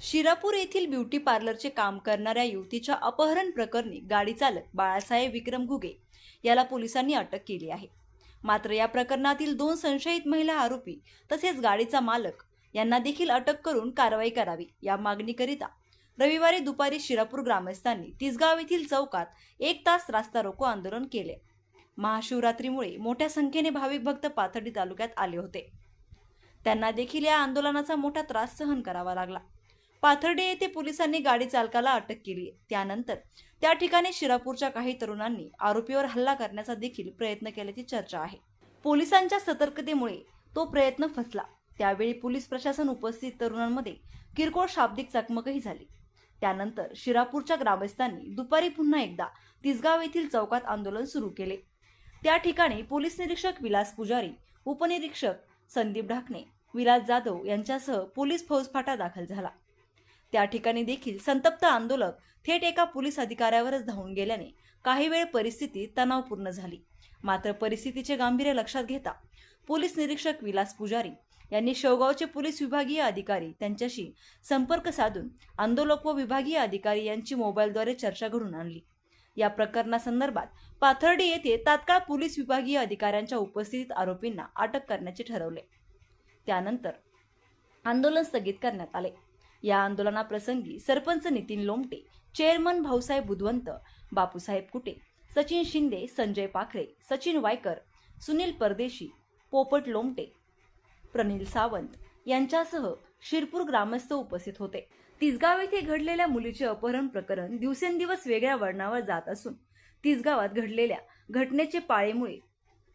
शिरापूर येथील ब्युटी पार्लरचे काम करणाऱ्या युवतीच्या अपहरण प्रकरणी गाडी चालक बाळासाहेब विक्रम घुगे याला पोलिसांनी अटक केली आहे। मात्र या प्रकरणातील 2 संशयित महिला आरोपी तसेच गाडीचा मालक यांना देखील अटक करून कारवाई करावी या मागणीकरिता रविवारी दुपारी शिरापूर ग्रामस्थांनी तिसगाव येथील चौकात 1 तास रास्ता रोको आंदोलन केले। महाशिवरात्रीमुळे मोठ्या संख्येने भाविक भक्त पाथर्डी तालुक्यात आले होते, त्यांना देखील या आंदोलनाचा मोठा त्रास सहन करावा लागला। पाथर्डी येथे पोलिसांनी गाडी चालकाला अटक केली। त्यानंतर त्या ठिकाणी शिरापूरच्या काही तरुणांनी आरोपीवर हल्ला करण्याचा देखील प्रयत्न केल्याची चर्चा आहे। पोलिसांच्या सतर्कतेमुळे तो प्रयत्न फसला। त्यावेळी पोलीस प्रशासन उपस्थित तरुणांमध्ये किरकोळ शाब्दिक चकमकही झाली। त्यानंतर शिरापूरच्या ग्रामस्थांनी दुपारी पुन्हा एकदा तिसगाव येथील चौकात आंदोलन सुरू केले। त्या ठिकाणी पोलीस निरीक्षक विलास पुजारी, उपनिरीक्षक संदीप ढाकणे, विलास जाधव यांच्यासह पोलीस फौजफाटा दाखल झाला। त्या ठिकाणी देखील संतप्त आंदोलक थेट एका पोलीस अधिकाऱ्यावरच धावून गेल्याने काही वेळ परिस्थिती तणावपूर्ण झाली। मात्र परिस्थितीचे गांभीर्य लक्षात घेता पोलीस निरीक्षक विलास पुजारी यांनी शेवगावचे पोलीस विभागीय अधिकारी त्यांच्याशी संपर्क साधून आंदोलक व विभागीय अधिकारी यांची मोबाईलद्वारे चर्चा घडून आणली। या प्रकरणासंदर्भात पाथर्डी येथे तात्काळ पोलीस विभागीय अधिकाऱ्यांच्या उपस्थितीत आरोपींना अटक करण्याचे ठरवले। त्यानंतर आंदोलन स्थगित करण्यात आले। या आंदोलनाप्रसंगी सरपंच नितीन लोमटे, चेअरमन भाऊसाहेब बुधवंत, बापूसाहेब कुटे, सचिन शिंदे, संजय पाखरे, सचिन वायकर, सुनील परदेशी, पोपट लोमटे, प्रनिल सावंत यांच्यासह शिरपूर ग्रामस्थ उपस्थित होते। तिसगाव येथे घडलेल्या मुलीचे अपहरण प्रकरण दिवसेंदिवस वेगळ्या वळणावर जात असून तिसगावात घडलेल्या घटनेचे पाळेमुळे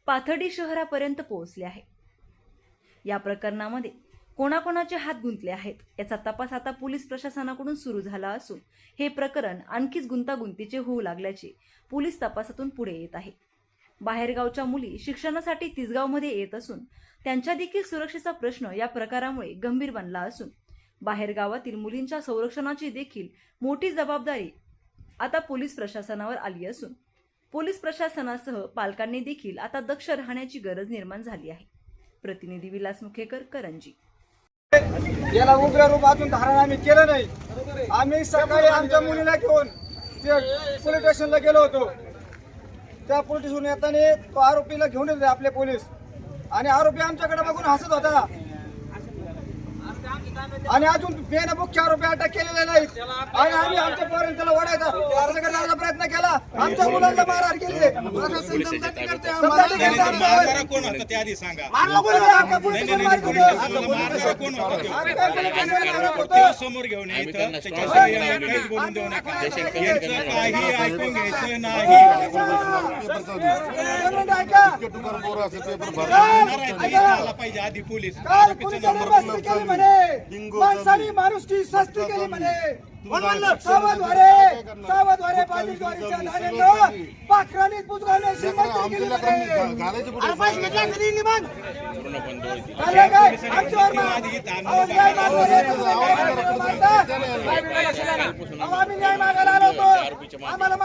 पाथर्डी शहरापर्यंत पोहोचले आहे। या प्रकरणामध्ये कोणाकोणाचे हात गुंतले आहेत याचा तपास आता पोलीस प्रशासनाकडून सुरू झाला असून हे प्रकरण आणखीच गुंतागुंतीचे होऊ लागल्याचे पोलीस तपासातून पुढे येत आहे। बाहेरगावच्या मुली शिक्षणासाठी तिसगावमध्ये येत असून त्यांच्या देखील सुरक्षेचा प्रश्न या प्रकारामुळे गंभीर बनला असून बाहेरगावातील मुलींच्या संरक्षणाची देखील मोठी जबाबदारी आता पोलीस प्रशासनावर आली असून पोलीस प्रशासनासह पालकांनी देखील आता दक्ष राहण्याची गरज निर्माण झाली आहे। प्रतिनिधी विलास मुखेकर, करंजी। याला उग्र रूप अजून धारण आम्ही केलं नाही। आम्ही सकाळी आमच्या मुलीला घेऊन पोलीस स्टेशनला गेलो होतो। त्या पोलीस स्टेशन येताना तो आरोपीला घेऊन येते आपले पोलीस आणि आरोपी आमच्याकडे बघून हसत होता आणि अजून बेन मुख्य आरोपी अटक केलेले नाहीत आणि आम्ही आमच्यापर्यंत त्याला ओढायचा प्रयत्न केला। आमच्या मुलांना मारहाण केली। समोर घेऊन काहीच बोलून देऊ नका, काही ऐकून घ्यायचं नाही। पाहिजे आधी पोलीस माणसाने माणुसकी सस्ती केली म्हणे। सावध वारे बाजीद्वारीच्या धान्यांना पाखरांनी पुजगावण्याची मैत्री केली आम्ही न्याय मागायला आलो होतो। आम्हाला